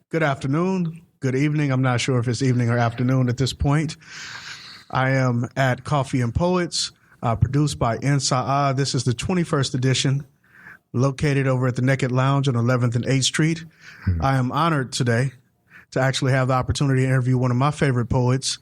Good afternoon, good evening. I'm not sure if it's evening or afternoon at this point. I am at Coffee and Poets, produced by S.A.Y.S. This is the 21st edition, located over at the Naked Lounge on 11th and 8th Street. I am honored today to actually have the opportunity to interview one of my favorite poets,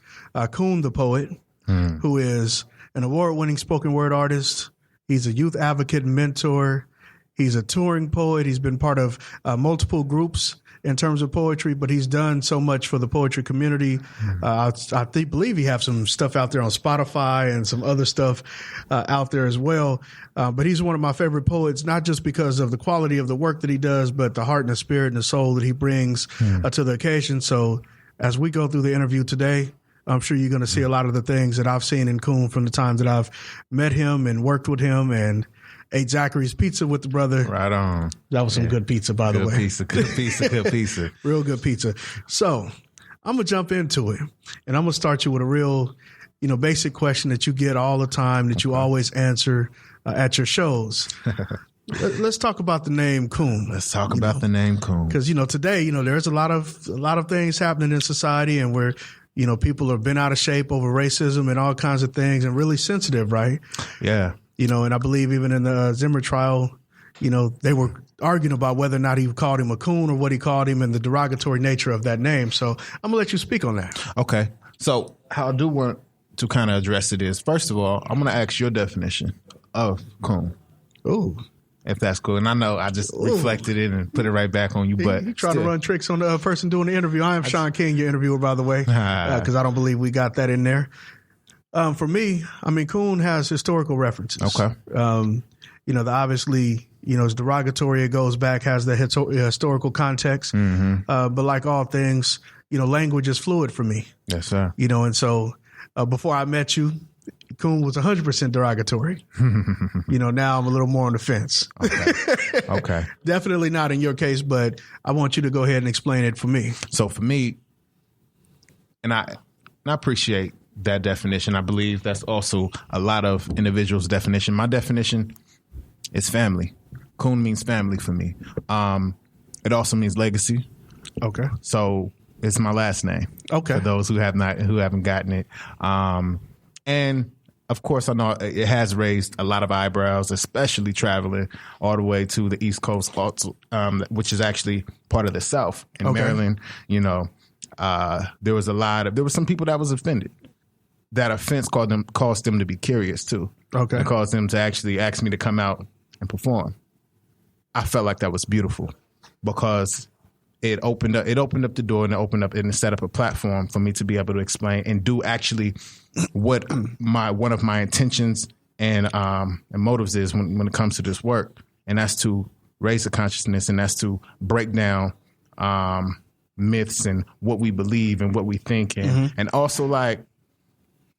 Coon The Poet, who is an award-winning spoken word artist. He's a youth advocate and mentor. He's a touring poet. He's been part of multiple groups in terms of poetry, but he's done so much for the poetry community. I believe he has some stuff out there on Spotify and some other stuff out there as well. But he's one of my favorite poets, not just because of the quality of the work that he does, but the heart and the spirit and the soul that he brings to the occasion. So as we go through the interview today, I'm sure you're going to see a lot of the things that I've seen in Coon from the times that I've met him and worked with him and ate Zachary's pizza with the brother. Right on. That was some good pizza, by the way. Good pizza. Real good pizza. So I'm going to jump into it, and I'm going to start you with a real, basic question that you get all the time that you always answer at your shows. Let's talk about the name Coon. Let's talk about the name Coon. Because, today, there's a lot of things happening in society, and where, people have been out of shape over racism and all kinds of things and really sensitive, right? Yeah. And I believe even in the Zimmer trial, they were arguing about whether or not he called him a coon or what he called him and the derogatory nature of that name. So I'm going to let you speak on that. Okay. So how I do want to kind of address it is, first of all, I'm going to ask your definition of coon. Ooh. If that's cool. And I know I just reflected it and put it right back on you, but you try to run tricks on the person doing the interview. I am Sean King, your intervieer, by the way, because I don't believe we got that in there. For me, Coon has historical references. Okay. Obviously, it's derogatory. It goes back, has the historical context. But like all things, language is fluid for me. Yes, sir. And so before I met you, Coon was 100% derogatory. Now I'm a little more on the fence. Okay. Definitely not in your case, but I want you to go ahead and explain it for me. So for me, and I appreciate that definition. I believe that's also a lot of individuals' definition. My definition is family. Coon means family for me. It also means legacy. Okay. So it's my last name. Okay. For those who haven't gotten it. And of course, I know it has raised a lot of eyebrows, especially traveling all the way to the East Coast, which is actually part of the South. In Maryland, there was some people that was offended. That offense caused them to be curious too. Okay. It caused them to actually ask me to come out and perform. I felt like that was beautiful because it opened up the door and it set up a platform for me to be able to explain and do actually what one of my intentions and motives is when it comes to this work, and that's to raise the consciousness, and that's to break down myths and what we believe and what we think, and also like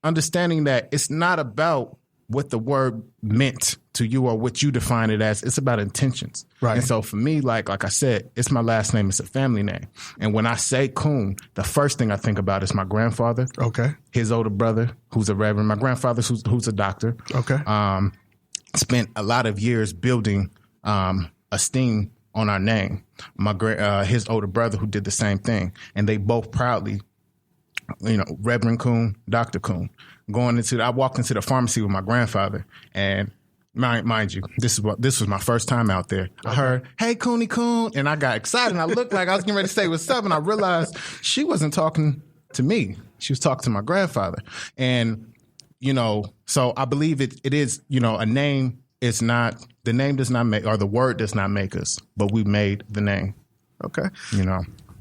understanding that it's not about what the word meant to you or what you define it as. It's about intentions. Right. And so for me, like I said, it's my last name. It's a family name. And when I say Coon, the first thing I think about is my grandfather. Okay. His older brother, who's a reverend. My grandfather, who's a doctor. Okay. Spent a lot of years building esteem on our name. His older brother, who did the same thing. And they both proudly, Reverend Coon, Dr. Coon. I walked into the pharmacy with my grandfather, and mind you, this was my first time out there. I heard, "Hey, Cooney Coon," and I got excited. And I looked like I was getting ready to say what's up, and I realized she wasn't talking to me; she was talking to my grandfather. And so I believe it is. A name is not the name does not make, or the word does not make us, but we made the name. Okay.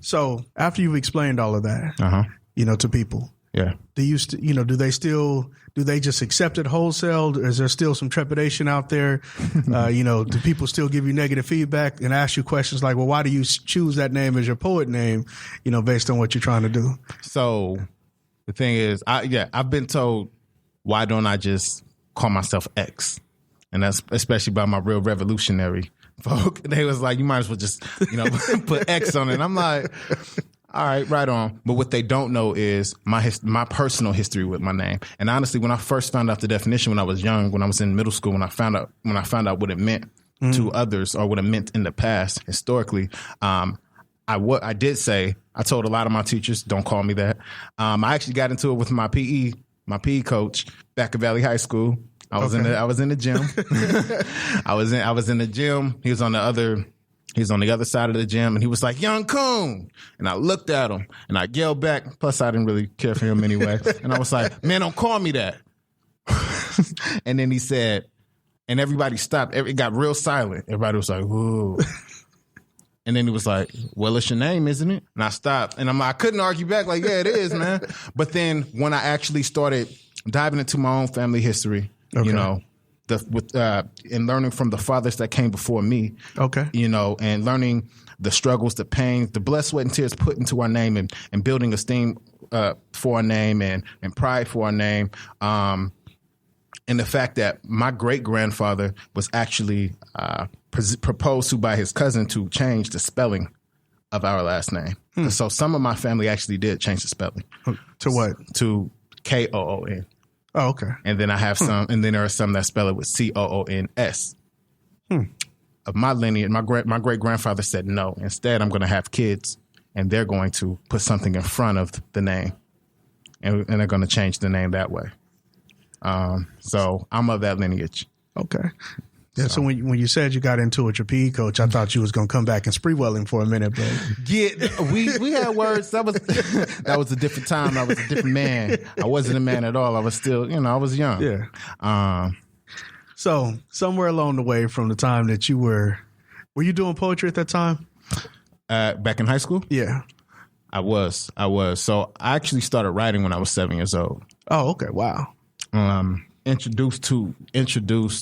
So after you've explained all of that, to people. Yeah. Do they just accept it wholesale? Is there still some trepidation out there? Do people still give you negative feedback and ask you questions like, well, why do you choose that name as your poet name, based on what you're trying to do? So the thing is, I've been told, why don't I just call myself X? And that's especially by my real revolutionary folk. They was like, you might as well just, put X on it. And I'm like, all right, right on. But what they don't know is my personal history with my name. And honestly, when I first found out the definition when I was young, when I was in middle school, when I found out what it meant to others or what it meant in the past historically, I did say, I told a lot of my teachers, don't call me that. I actually got into it with my PE coach back at Valley High School. I was in the gym. I was in the gym. He was on the other side of the gym, and he was like, "Young Coon," and I looked at him and I yelled back. Plus, I didn't really care for him anyway, and I was like, "Man, don't call me that." And then he said, and everybody stopped. It got real silent. Everybody was like, "Whoa." And then he was like, "Well, it's your name, isn't it?" And I stopped, and I couldn't argue back, like, "Yeah, it is, man." But then when I actually started diving into my own family history, you know, and learning from the fathers that came before me, you know, and learning the struggles, the pain, the blood, sweat, and tears put into our name, and building esteem for our name and pride for our name. And the fact that my great-grandfather was actually proposed to by his cousin to change the spelling of our last name. So some of my family actually did change the spelling. To what? To Koon. Oh, okay. And then I have some, and then there are some that spell it with Coons. Of my lineage, my great-grandfather said, no, instead I'm going to have kids, and they're going to put something in front of the name, and they're going to change the name that way. So I'm of that lineage. Okay. Yeah, so when you said you got into it with your PE coach, I thought you was going to come back and spree welling for a minute, but yeah, we had words. That was a different time. I was a different man. I wasn't a man at all. I was still, I was young. Yeah. So somewhere along the way from the time that you were you doing poetry at that time? Back in high school? Yeah. I was. So I actually started writing when I was 7 years old. Oh, okay. Wow. Introduced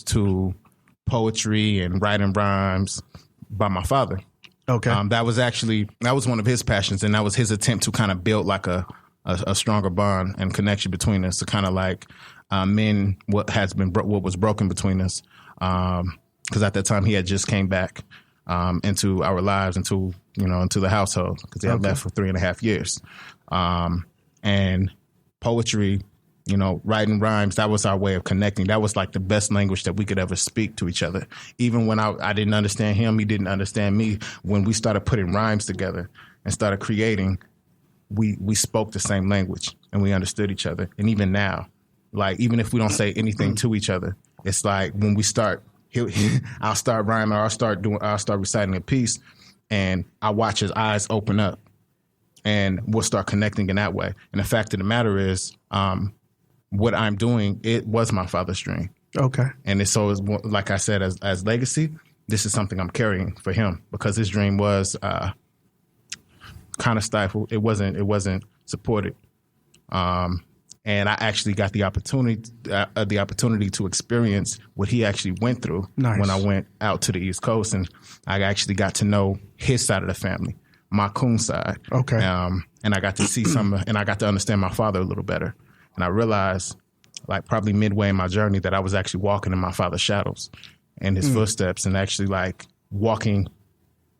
to poetry and writing rhymes by my father. Okay. That was one of his passions, and that was his attempt to kind of build like a stronger bond and connection between us, to kind of like mend what was broken between us. Because at that time he had just came back into our lives, into the household, because he had left for 3.5 years. And poetry, writing rhymes, that was our way of connecting. That was like the best language that we could ever speak to each other. Even when I didn't understand him, he didn't understand me. When we started putting rhymes together and started creating, we spoke the same language and we understood each other. And even now, like, even if we don't say anything to each other, it's like when we start, I'll start rhyming, or I'll start reciting a piece, and I watch his eyes open up, and we'll start connecting in that way. And the fact of the matter is, what I'm doing, it was my father's dream. Okay. And it's like I said, as legacy, this is something I'm carrying for him, because his dream was kind of stifled. It wasn't supported. And I actually got the opportunity to experience what he actually went through when I went out to the East Coast, and I actually got to know his side of the family, my Coon side. Okay. And I got to see and I got to understand my father a little better. And I realized, like, probably midway in my journey, that I was actually walking in my father's shadows and his footsteps, and actually like walking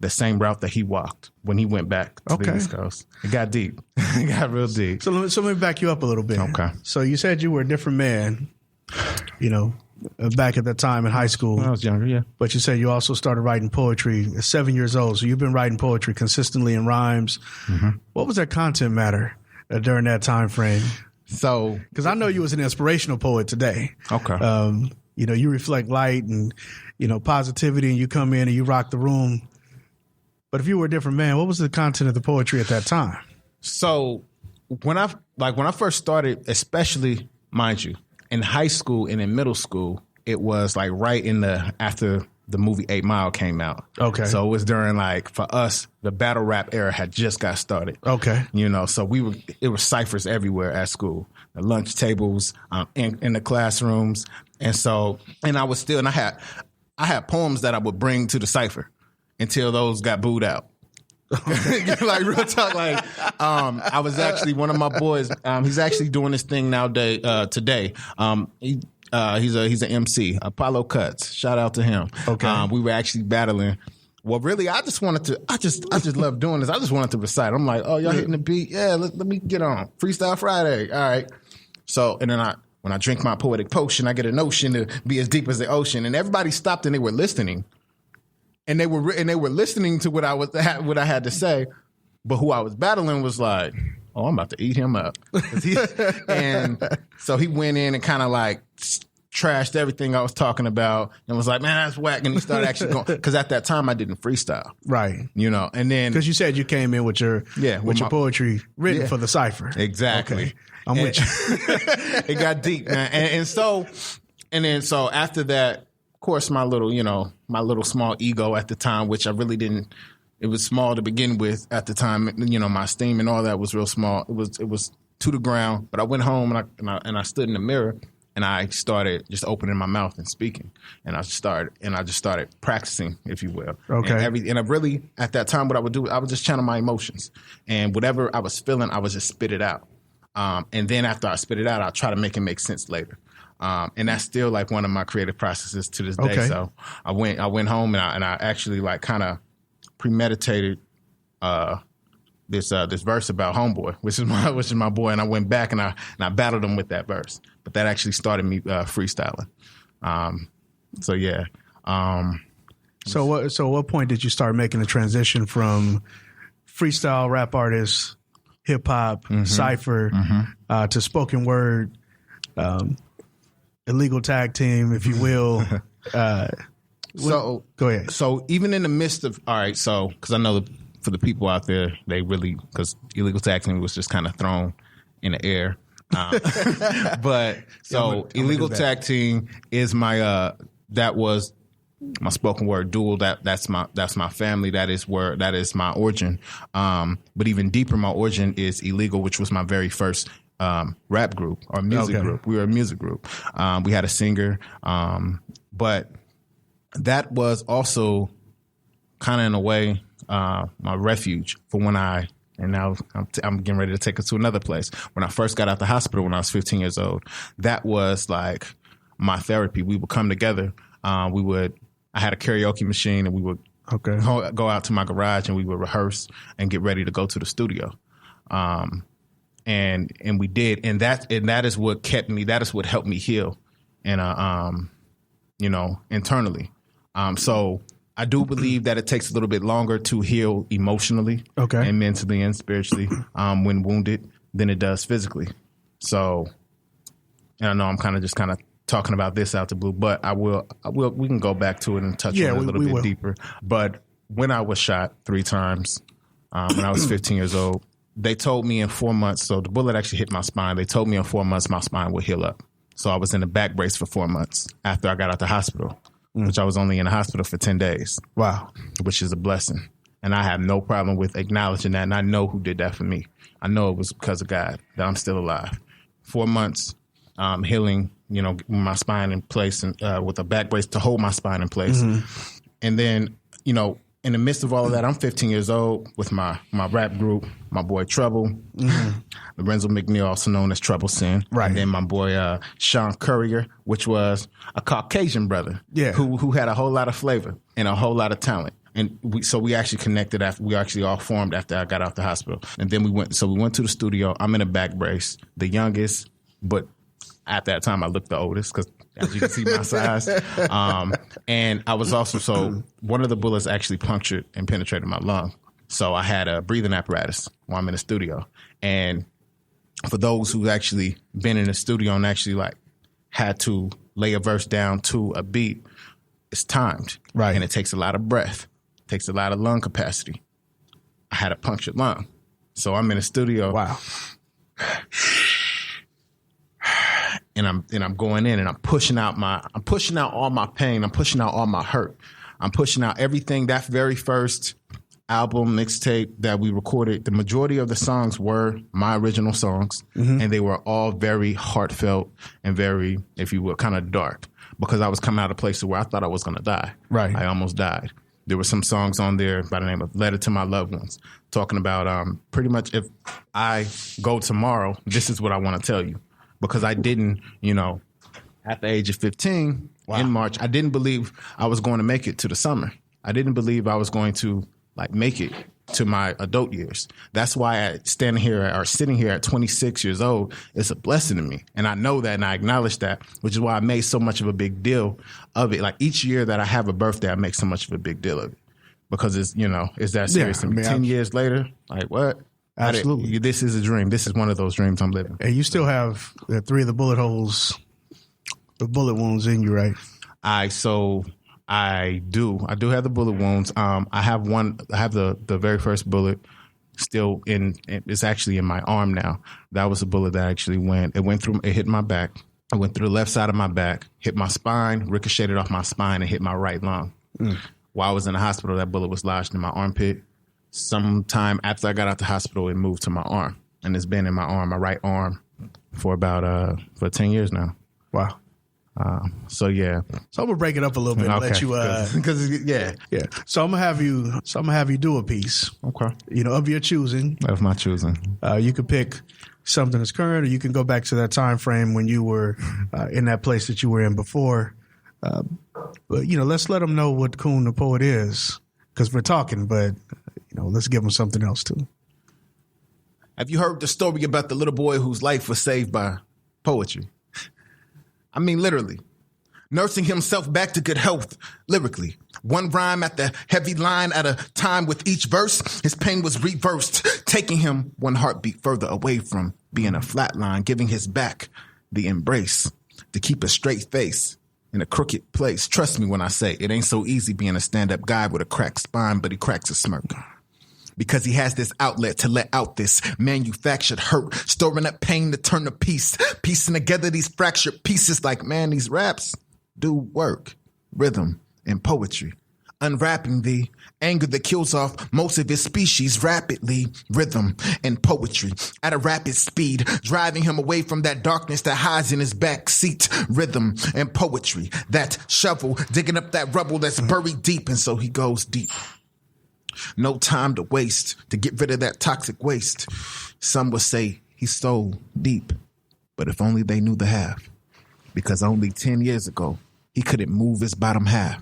the same route that he walked when he went back to the East Coast. It got deep. It got real deep. So let me back you up a little bit. Okay. So you said you were a different man, back at that time in high school. When I was younger, yeah. But you said you also started writing poetry at 7 years old. So you've been writing poetry consistently in rhymes. Mm-hmm. What was that content matter during that time frame? So, because I know you was an inspirational poet today. Okay. You reflect light and, positivity, and you come in and you rock the room. But if you were a different man, what was the content of the poetry at that time? So when I first started, especially, mind you, in high school and in middle school, it was like right after the movie 8 Mile came out. Okay. So it was during, like, for us, the battle rap era had just got started. Okay. So it was ciphers everywhere at school, the lunch tables, in the classrooms. And so, and I had poems that I would bring to the cipher until those got booed out. Like, real talk. Like, I was actually, one of my boys, he's actually doing this thing today. He's an MC, Apollo Cuts. Shout out to him. Okay. We were actually battling. Well, really, I just love doing this. I just wanted to recite. I'm like, oh, y'all hitting the beat? Yeah, let me get on. Freestyle Friday. All right. So, and then when I drink my poetic potion, I get a notion to be as deep as the ocean. And everybody stopped and they were listening. and they were listening to what I had to say, but who I was battling was like, oh, I'm about to eat him up. And so he went in and kind of like trashed everything I was talking about and was like, man, that's whack. And he started actually going, because at that time I didn't freestyle. Right. You know, and then. Because you said you came in with your poetry written for the cipher. Exactly. Okay. I'm with you. It got deep, man. And so after that, of course, my little small ego at the time, which I really didn't, it was small to begin with at the time. You know, my esteem and all that was real small. It was to the ground. But I went home and I stood in the mirror and I started just opening my mouth and speaking. And I just started practicing, if you will. Okay. And I really, at that time, what I would do, I would just channel my emotions. And whatever I was feeling, I would just spit it out. And then after I spit it out, I'll try to make it make sense later. And that's still like one of my creative processes to this day. Okay. So I went home and I actually like kind of premeditated this verse about Homeboy, which is my boy, and I went back and I battled him with that verse. But that actually started me freestyling. So yeah. So what point did you start making the transition from freestyle rap artist, hip hop, cipher, to spoken word, illegal tag team, if you will? So go ahead. So even in the midst of, all right, so because I know for the people out there, they really, because illegal tag team was just kind of thrown in the air. But so illegal tag team is my that was my spoken word duel. That's my family. That is my origin. But even deeper, my origin is illegal, which was my very first rap group or music group. We were a music group. We had a singer, but that was also kind of in a way my refuge for when and now I'm getting ready to take us to another place. When I first got out the hospital when I was 15 years old, that was like my therapy. We would come together. I had a karaoke machine and we would go out to my garage and we would rehearse and get ready to go to the studio. And we did. And that is what kept me, that is what helped me heal and, internally. So I do believe that it takes a little bit longer to heal emotionally and mentally and spiritually when wounded than it does physically. So, and I know I'm kind of talking about this out the blue, but we can go back to it and touch on it a little bit deeper. But when I was shot 3 times when I was 15 years old, they told me in 4 months, so the bullet actually hit my spine. They told me in 4 months my spine would heal up. So I was in a back brace for 4 months after I got out the hospital. Which I was only in the hospital for 10 days. Wow. Which is a blessing. And I have no problem with acknowledging that. And I know who did that for me. I know it was because of God that I'm still alive. 4 months healing, my spine in place and with a back brace to hold my spine in place. And then, in the midst of all of that, I'm 15 years old with my rap group, my boy Trouble, Lorenzo McNeil, also known as Trouble Sin. Right. And then my boy Sean Courier, which was a Caucasian brother who had a whole lot of flavor and a whole lot of talent. And we actually connected after, we actually all formed after I got out the hospital. And then we went to the studio. I'm in a back brace, the youngest, but at that time I looked the oldest because as you can see my size. And I was also, so one of the bullets actually punctured and penetrated my lung. So I had a breathing apparatus while I'm in the studio. And for those who've actually been in the studio and actually like had to lay a verse down to a beat, it's timed. Right. And it takes a lot of breath. It takes a lot of lung capacity. I had a punctured lung. So I'm in the studio. Wow. And I'm going in and I'm pushing out all my pain. I'm pushing out all my hurt. I'm pushing out everything. That very first album mixtape that we recorded, the majority of the songs were my original songs, and they were all very heartfelt and very, if you will, kind of dark, because I was coming out of a place where I thought I was going to die. Right. I almost died. There were some songs on there by the name of Letter to My Loved Ones, talking about pretty much if I go tomorrow, this is what I want to tell you. Because I didn't, at the age of 15 in March, I didn't believe I was going to make it to the summer. I didn't believe I was going to make it to my adult years. That's why sitting here at 26 years old is a blessing to me. And I know that and I acknowledge that, which is why I made so much of a big deal of it. Like each year that I have a birthday, I make so much of a big deal of it because it's that serious. Yeah, I mean, 10 years later, like what? Absolutely. This is a dream. This is one of those dreams I'm living. And you still have 3 of the bullet holes, the bullet wounds in you, right? I do have the bullet wounds. I have the very first bullet still it's actually in my arm now. That was a bullet that actually it hit my back. I went through the left side of my back, hit my spine, ricocheted off my spine and hit my right lung. While I was in the hospital, that bullet was lodged in my armpit. Sometime after I got out the hospital, it moved to my arm, and it's been in my right arm for about for 10 years now. Wow. So yeah. So I'm gonna break it up a little bit and let you because yeah. So I'm gonna have you do a piece. Okay. Of your choosing. Of my choosing. You can pick something that's current, or you can go back to that time frame when you were in that place that you were in before. But let's let them know what Coon the Poet is, because we're talking. But let's give them something else too. Have you heard the story about the little boy whose life was saved by poetry? I mean, literally. Nursing himself back to good health, lyrically. One rhyme at the heavy line at a time with each verse. His pain was reversed, taking him one heartbeat further away from being a flat line, giving his back the embrace to keep a straight face in a crooked place. Trust me when I say it ain't so easy being a stand-up guy with a cracked spine, but he cracks a smirk. Because he has this outlet to let out this manufactured hurt, storing up pain to turn to peace, piecing together these fractured pieces like, man, these raps do work, rhythm and poetry, unwrapping the anger that kills off most of his species rapidly, rhythm and poetry at a rapid speed, driving him away from that darkness that hides in his back seat, rhythm and poetry, that shovel digging up that rubble that's buried deep, and so he goes deep. No time to waste to get rid of that toxic waste. Some would say he stole deep, but if only they knew the half. Because only 10 years ago, he couldn't move his bottom half.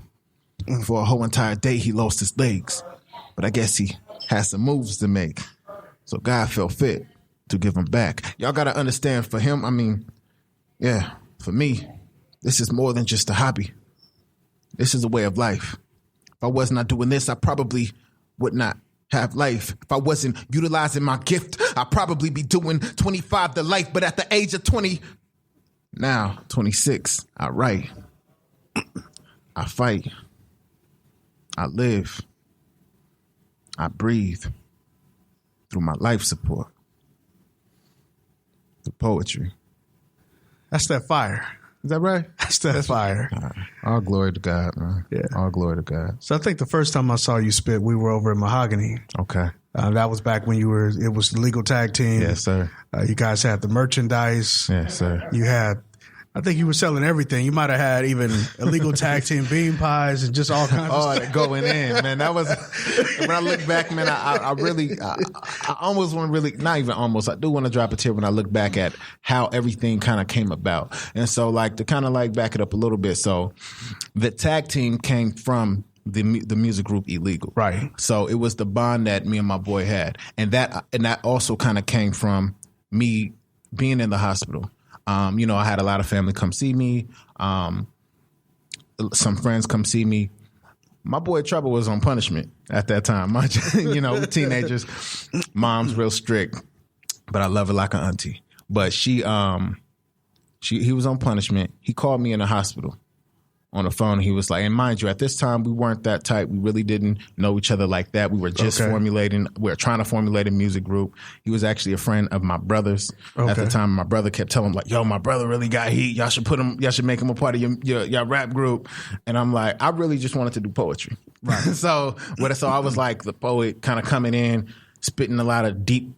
For a whole entire day, he lost his legs. But I guess he had some moves to make. So God felt fit to give him back. Y'all got to understand, for him, for me, this is more than just a hobby. This is a way of life. If I was not doing this, I probably would not have life. If I wasn't utilizing my gift, I'd probably be doing 25 to life. But at the age of 20, now 26, I write, I fight, I live, I breathe through my life support, the poetry. That's that fire. Is that right? That's that fire. All glory to God, man. Yeah. All glory to God. So I think the first time I saw you spit, we were over in Mahogany. Okay. That was back when it was the legal tag team. Yes, sir. You guys had the merchandise. Yes, sir. You had, I think you were selling everything. You might have had even illegal tag team bean pies and just all kinds of stuff. Going in, man. That was, when I look back, man, I almost want to really, not even almost, I do want to drop a tear when I look back at how everything kind of came about. And so to kind of back it up a little bit. So the tag team came from the music group Illegal. Right. So it was the bond that me and my boy had. And that also kind of came from me being in the hospital. I had a lot of family come see me. Some friends come see me. My boy Trouble was on punishment at that time. Teenagers. Mom's real strict, but I love her like an auntie. But he was on punishment. He called me in the hospital on the phone. He was like, and mind you, at this time, we weren't that tight. We really didn't know each other like that. We were just we were trying to formulate a music group. He was actually a friend of my brother's at the time. My brother kept telling him, like, yo, my brother really got heat. Y'all should make him a part of your rap group. And I'm like, I really just wanted to do poetry. Right. So I was like the poet kind of coming in, spitting a lot of deep,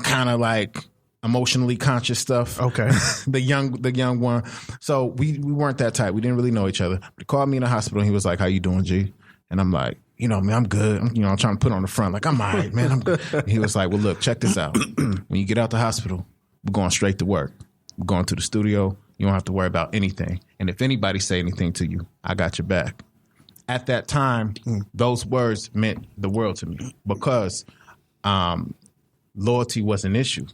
kind of emotionally conscious stuff. Okay. the young one. So we weren't that tight. We didn't really know each other. But he called me in the hospital and he was like, how you doing, G? And I'm like, man, I'm good. I'm trying to put on the front. Like, I'm all right, man. I'm good. And he was like, well, look, check this out. When you get out the hospital, we're going straight to work. We're going to the studio. You don't have to worry about anything. And if anybody say anything to you, I got your back. at that time, those words meant the world to me because loyalty was an issue.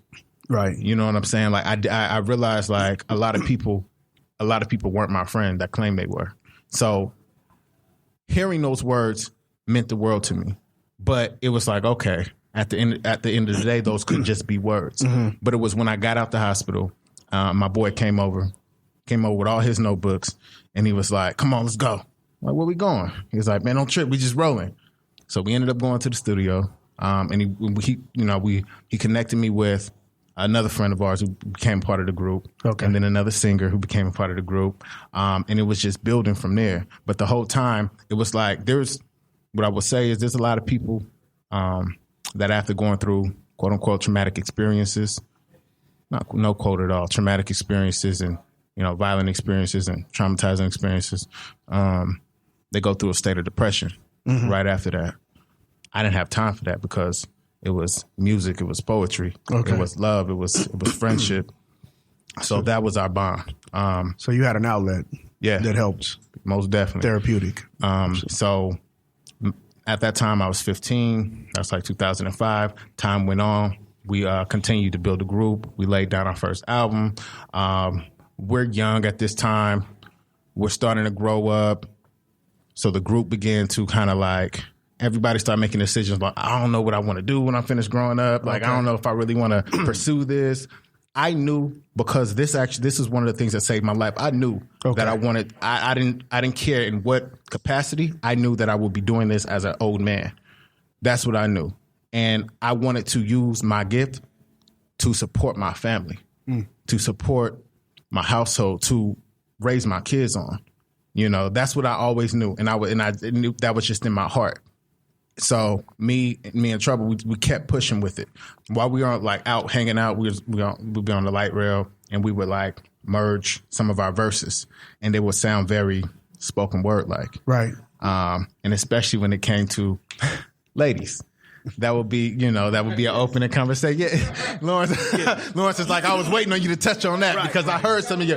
Right. You know what I'm saying? Like I realized like a lot of people weren't my friend that claimed they were. So hearing those words meant the world to me. But it was like, okay, at the end of the day, those could just be words. Mm-hmm. But it was when I got out the hospital, my boy came over with all his notebooks, and he was like, "Come on, let's go." I'm like, where we going? He was like, "Man, don't trip, we just rolling." So we ended up going to the studio, and he connected me with another friend of ours who became part of the group, and then another singer who became a part of the group, and it was just building from there. But the whole time, it was like what I would say is there's a lot of people that after going through quote unquote traumatic experiences, no quote at all, traumatic experiences and violent experiences and traumatizing experiences, they go through a state of depression right after that. I didn't have time for that because it was music, it was poetry, it was love, it was friendship. So that was our bond. So you had an outlet, that helps, most definitely therapeutic. So at that time I was 15. That's like 2005. Time went on. We continued to build a group. We laid down our first album. We're young at this time. We're starting to grow up. So the group began to kind of like, everybody started making decisions like, I don't know what I want to do when I'm finished growing up. Like, I don't know if I really want to pursue this. I knew, because this is one of the things that saved my life. I knew that I wanted, I didn't care in what capacity. I knew that I would be doing this as an old man. That's what I knew. And I wanted to use my gift to support my family, to support my household, to raise my kids on. That's what I always knew. And I knew that was just in my heart. So me and Trouble, we kept pushing with it. While we weren't like out hanging out, we'd be on the light rail, and we would like merge some of our verses, and they would sound very spoken word like. Right. And especially when it came to ladies. That would be an opening conversation. Yeah, Lawrence is like, I was waiting on you to touch on that because I heard some of your.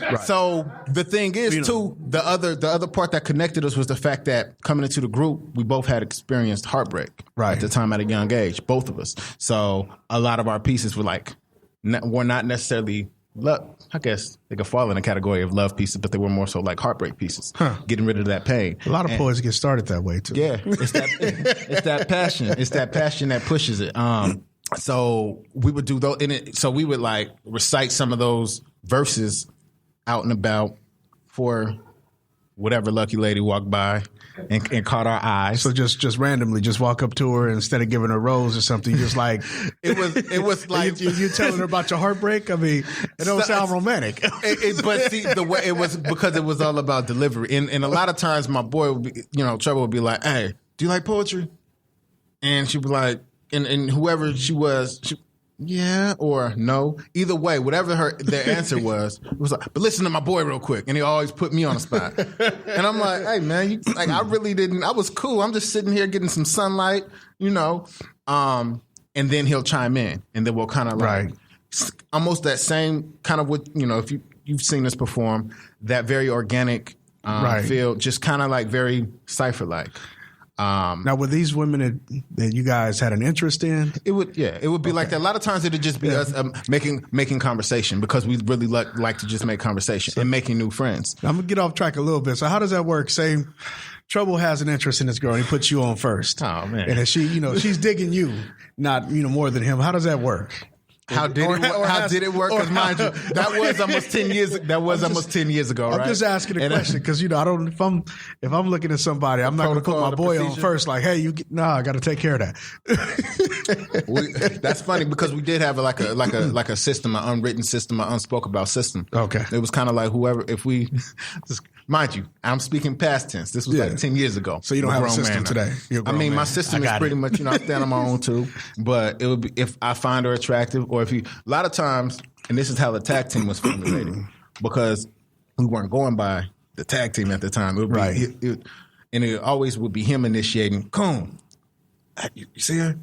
Right. So the thing is, too, the other part that connected us was the fact that coming into the group, we both had experienced heartbreak at the time at a young age, both of us. So a lot of our pieces were not necessarily love. I guess they could fall in the category of love pieces, but they were more so like heartbreak pieces, getting rid of that pain. A lot of poets get started that way too. Yeah, it's that passion. It's that passion that pushes it. So we would do those, so we would like recite some of those verses out and about for whatever lucky lady walked by and caught our eyes. So just randomly, just walk up to her, and instead of giving her a rose or something, you just like it was like you telling her about your heartbreak. I mean, it don't sound romantic. But see, the way it was, because it was all about delivery, and a lot of times my boy would be, Trouble would be like, "Hey, do you like poetry?" And she'd be like, and whoever she was, yeah or no. Either way, whatever their answer was, it was like, but listen to my boy real quick. And he always put me on the spot. And I'm like, hey man, I really didn't, I was cool. I'm just sitting here getting some sunlight, and then he'll chime in, and then we'll kind of like almost that same kind of what, if you've seen us perform, that very organic feel, just kind of like very cipher-like. Now, were these women that you guys had an interest in? It would be like that. A lot of times it'd just be us making conversation, because we really like to just make conversation and making new friends. I'm gonna get off track a little bit. So how does that work? Say Trouble has an interest in this girl, and he puts you on first. Oh man! And she, she's digging you, not more than him. How does that work? How did it work? Because mind you, that was almost 10 years. That was almost 10 years ago. Right? I'm just asking a question because I don't. If I'm looking at somebody, I'm not going to put my boy on first. Like, hey, I got to take care of that. That's funny because we did have like a system, an unwritten system, an unspoken about system. Okay, it was kind of like whoever. If we, mind you, I'm speaking past tense. This was like 10 years ago. So you don't have a system today. I mean, my system is pretty much. I stand on my own too. But it would be if I find her attractive, or if you, a lot of times, and this is how the tag team was formulated, because we weren't going by the tag team at the time. It would be, and it always would be him initiating. Coon, you see her?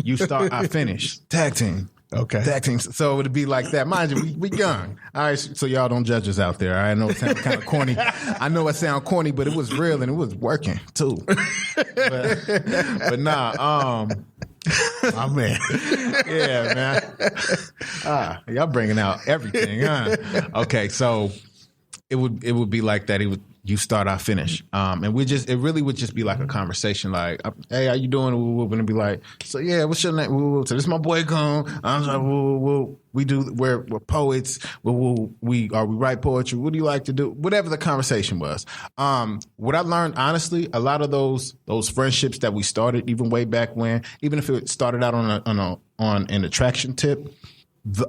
You start, I finish. Tag team. Okay. Tag teams. So it would be like that. Mind you, we young. All right. So y'all don't judge us out there. I know it sounds kind of corny. I know it sounds corny, but it was real and it was working too. But nah. My man. Yeah, man. Y'all bringing out everything, huh? Okay. So it would be like that. You start, I finish. And it really would just be like a conversation, like, hey, how you doing? And it'd be like, so yeah, what's your name? So this is my boy Coon. I'm like, we're poets. We write poetry. What do you like to do? Whatever the conversation was. What I learned, honestly, a lot of those friendships that we started, even way back when, even if it started out on an attraction tip,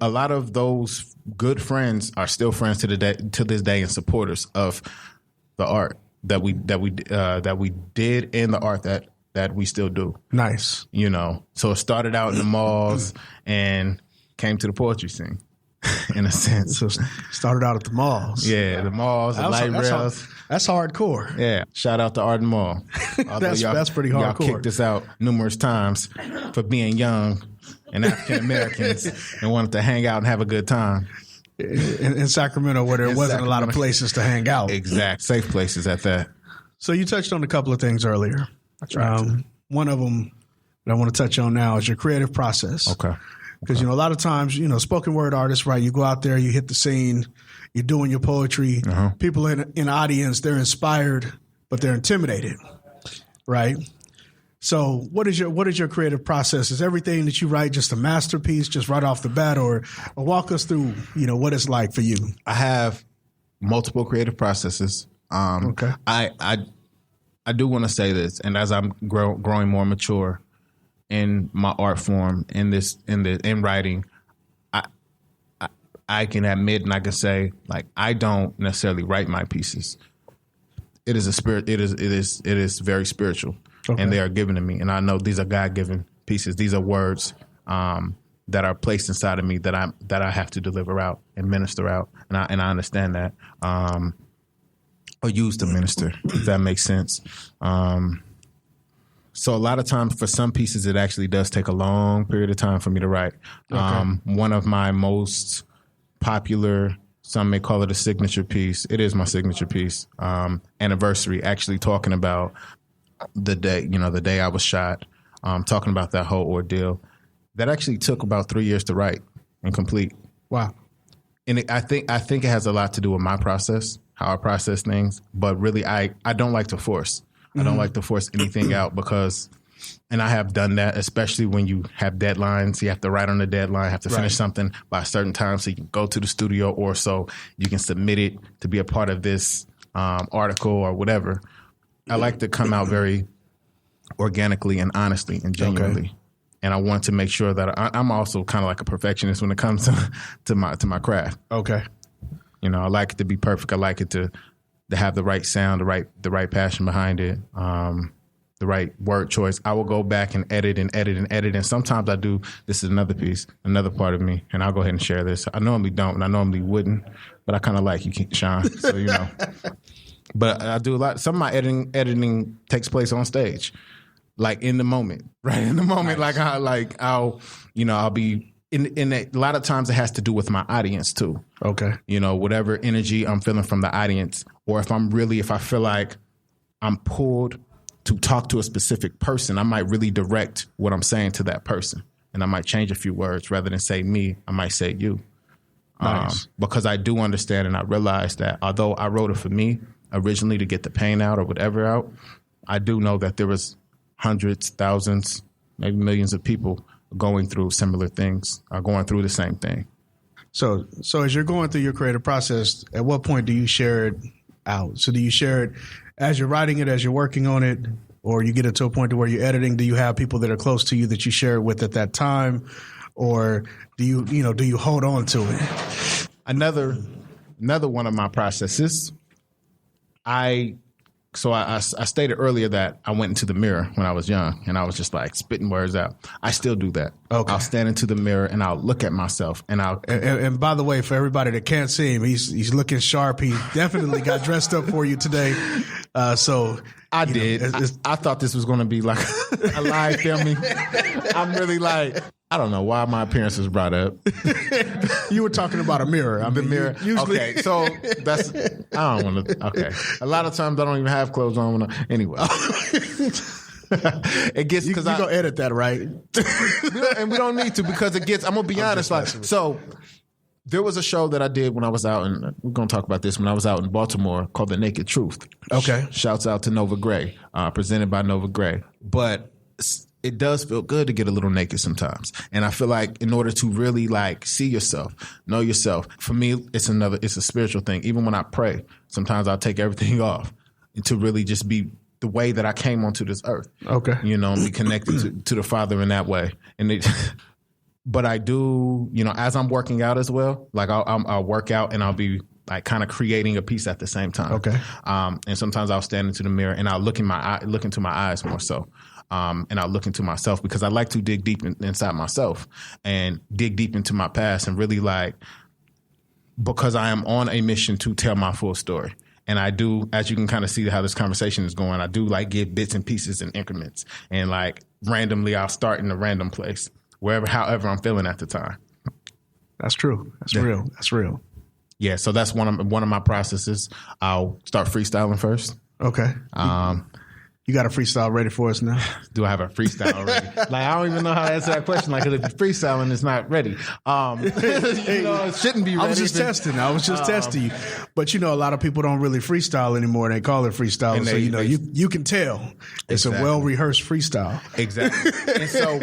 a lot of those good friends are still friends to this day and supporters of the art that we did and the art that we still do. Nice. You know, so it started out in the malls and came to the poetry scene, in a sense. So started out at the malls. Yeah, the malls, the light rails. That's hardcore. Yeah, shout out to Arden Mall. That's pretty hardcore. Y'all kicked us out numerous times for being young and African Americans and wanted to hang out and have a good time. In Sacramento, where there wasn't a lot of places to hang out. Exact. Safe places at that. So you touched on a couple of things earlier. That's right. One of them that I want to touch on now is your creative process. Okay. Because, a lot of times, spoken word artists, right? You go out there, you hit the scene, you're doing your poetry. Uh-huh. People in the audience, they're inspired, but they're intimidated, right? So what is your creative process? Is everything that you write just a masterpiece, just right off the bat, or walk us through, what it's like for you? I have multiple creative processes. Okay. I do want to say this, and as I'm growing more mature in my art form, in writing, I can admit and I can say, like, I don't necessarily write my pieces. It is a spirit. It is very spiritual. Okay. And they are given to me. And I know these are God-given pieces. These are words that are placed inside of me that I have to deliver out and minister out. And I understand that. Or use to minister, if that makes sense. So a lot of times for some pieces, it actually does take a long period of time for me to write. Okay. One of my most popular, some may call it a signature piece. It is my signature piece. Anniversary, actually talking about the day I was shot, talking about that whole ordeal. That actually took about 3 years to write and complete. Wow. And I think it has a lot to do with my process, how I process things. But really, I don't like to force. Mm-hmm. I don't like to force anything out because, and I have done that, especially when you have deadlines. You have to write on the deadline, have to finish something by a certain time so you can go to the studio or so you can submit it to be a part of this article or whatever. I like to come out very organically and honestly and genuinely. Okay. And I want to make sure that I'm also kind of like a perfectionist when it comes to my craft. Okay. I like it to be perfect. I like it to have the right sound, the right passion behind it, the right word choice. I will go back and edit. And sometimes I do. This is another piece, another part of me. And I'll go ahead and share this. I normally don't, and I normally wouldn't, but I kind of like you, Sean. So, But I do a lot. Some of my editing takes place on stage, like in the moment, right? In the moment, nice. I'll be in a lot of times it has to do with my audience too. Okay. Whatever energy I'm feeling from the audience, or if I feel like I'm pulled to talk to a specific person, I might really direct what I'm saying to that person. And I might change a few words rather than say me, I might say you. Nice. Because I do understand and I realize that although I wrote it for me, originally to get the pain out or whatever out, I do know that there was hundreds, thousands, maybe millions of people going through similar things, going through the same thing. So as you're going through your creative process, at what point do you share it out? So do you share it as you're writing it, as you're working on it, or you get it to a point to where you're editing? Do you have people that are close to you that you share it with at that time? Or do you hold on to it? Another one of my processes, I stated earlier that I went into the mirror when I was young and I was just like spitting words out. I still do that. Okay. I'll stand into the mirror and I'll look at myself and and by the way, for everybody that can't see him, he's looking sharp. He definitely got dressed up for you today. So I did. I thought this was going to be like a live filming. I'm really like, I don't know why my appearance was brought up. You were talking about a mirror. The mirror. Usually. Okay, so that's, I don't want to, okay. A lot of times I don't even have clothes on. Anyway. It gets, because you're going to edit that, right? And we don't need to, because it gets, I'm going to be honest. Like, so there was a show that I did when I was out, and we're going to talk about this, when I was out in Baltimore, called The Naked Truth. Okay. Shouts out to Nova Gray, presented by Nova Gray. But it does feel good to get a little naked sometimes. And I feel like in order to really like see yourself, know yourself, for me, it's a spiritual thing. Even when I pray, sometimes I'll take everything off to really just be the way that I came onto this earth. Okay. You know, and be connected to the Father in that way. And but I do, you know, as I'm working out as well, like I'll work out and I'll be like kind of creating a piece at the same time. Okay. And sometimes I'll stand into the mirror and I'll look into my eyes more so. And I'll look into myself, because I like to dig deep inside myself and dig deep into my past, and really like, because I am on a mission to tell my full story. And I do, as you can kind of see how this conversation is going, I do like give bits and pieces and increments, and like randomly I'll start in a random place, however I'm feeling at the time. That's true. That's real. That's real. Yeah. So that's one of my processes. I'll start freestyling first. Okay. You got a freestyle ready for us now? Do I have a freestyle already? Like, I don't even know how to answer that question. Like, 'cause if you're freestyling, it's not ready. You know, it shouldn't be ready. I was just testing you. But, you know, a lot of people don't really freestyle anymore. They call it freestyle. So, you know, you can tell it's exactly. a well-rehearsed freestyle. Exactly. And so,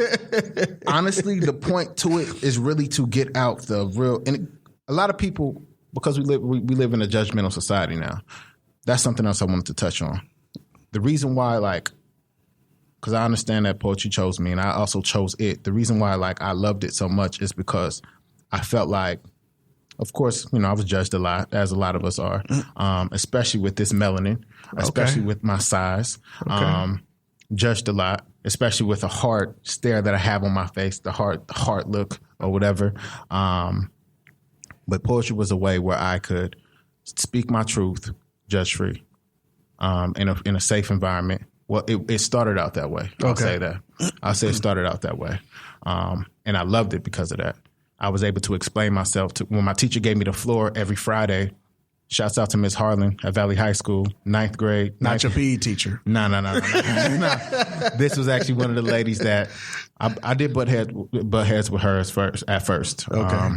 honestly, the point to it is really to get out the real. And a lot of people, because we live in a judgmental society now, that's something else I wanted to touch on. The reason why, like, because I understand that poetry chose me and I also chose it. The reason why, like, I loved it so much is because I felt like, of course, you know, I was judged a lot, as a lot of us are, especially with this melanin, especially with my size, judged a lot, especially with the hard stare that I have on my face, the hard look or whatever. But poetry was a way where I could speak my truth, judge free. In a safe environment. Well, it started out that way. I'll say that. I'll say it started out that way. And I loved it because of that. I was able to explain myself when my teacher gave me the floor every Friday. Shouts out to Miss Harlan at Valley High School, 9th grade. Not your PE teacher. No. This was actually one of the ladies that I did butt heads with her at first. Okay.